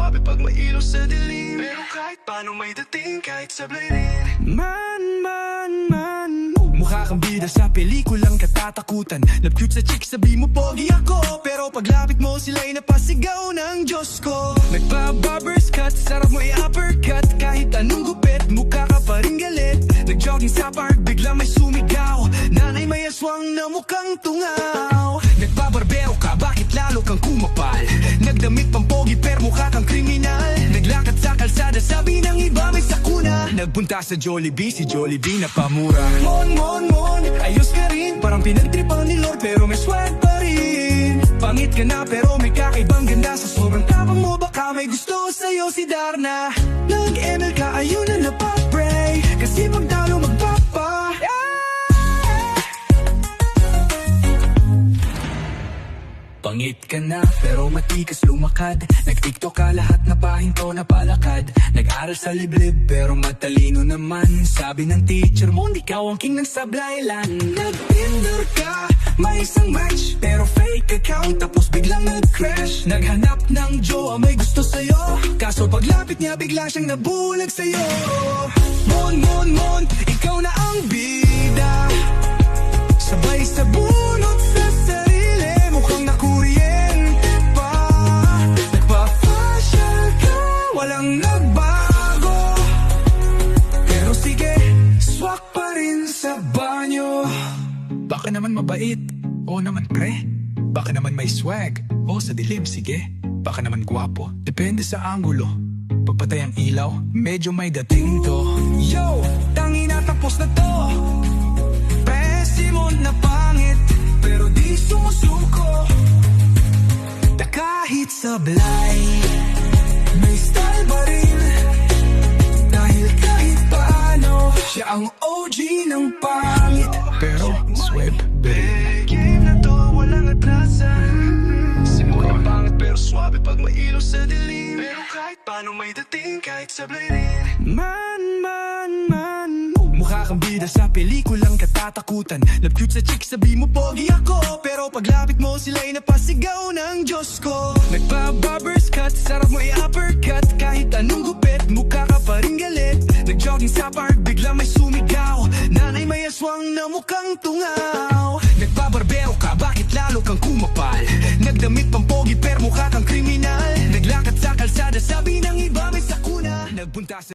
swabe pag may ilaw sa dilim. Pero kahit paano may dating, kahit sablay rin. Man, mukha kang bida sa pelikulang katatakutan. Love cute sa chick, sabi mo pogi ako. Pero paglapit mo sila'y napasigaw ng Diyos ko. Nagpa-barbers cut, sarap mo i-uppercut. Kahit anong gupit, mukha ka pa rin galit. Nag-jogging sa park, bigla may sumigaw. Nanay may aswang na mukhang tungaw. Nagbabarbero ka, bakit lalo kang kumapal? Nagdamit pang pogi, pero mukha kang kriminal. Naglakad sa kalsada, sabi ng iba may sakuna. Nagpunta sa Jollibee, si Jollibee na pamura. Mon, ayos ka rin. Parang pinagtripan ni Lord, pero may swag pa rin. Pangit ka na, pero may kakaibang ganda. Sa sobrang tapang mo, baka may gusto sa'yo si Darna. Nag-ML ka, ayun na napapray. Kasi pag talo magpapa. Pangit ka na, pero matikas lumakad. Nag-tiktok ka, lahat na pahinto na palakad. Nag-aral sa liblib, pero matalino naman. Sabi ng teacher mo, hindi ka ang king ng sablaylan. Nag-Tinder ka, may isang match, pero fake account, tapos biglang nag-crash. Naghanap ng jowa, may gusto sa'yo. Kaso paglapit niya, bigla siyang nabulag sa'yo. Mon, ikaw na ang bida. Sabay sa bunot sa sarili, mukhang nakuryente pa. Nagpa-facial ka, walang nagbago. Pero sige, swak pa rin sa banyo. Baka naman mabait, o naman pre. Baka naman may swag, o sa dilim, sige. Baka naman gwapo, depende sa angulo. Pagpatay ang ilaw, medyo may dating to. Yo, tangina tapos na to. Pessimo na pangit, pero di sumusuko. Da kahit sablay, may style pa rin. Dahil kahit paano, siya ang OG ng pangit. Pero sweb, babe. Game na to, walang atrasan. Simula pangit pero swabe pag may ilaw sa dilim. Pero kahit paano may dating, kahit sablay rin. Man, mukha kang bida sa pelikulang katatakutan. Love cute sa chick, sabi mo pogi ako. Pero paglapit mo sila'y napasigaw ng Diyos ko. Nagpa-barbers cut, sarap mo i-uppercut. Kahit anong gupit, mukha ka pa rin galit. Nag-jogging sa park, bigla may sumigaw. Nanay may aswang na mukhang tungaw. Nagbabarbero ka, bakit lalo kang kumapal? Nagdamit pang pogi, pero mukha kang kriminal. Naglakad sa kalsada, sabi ng iba may sakuna. Nagpunta sa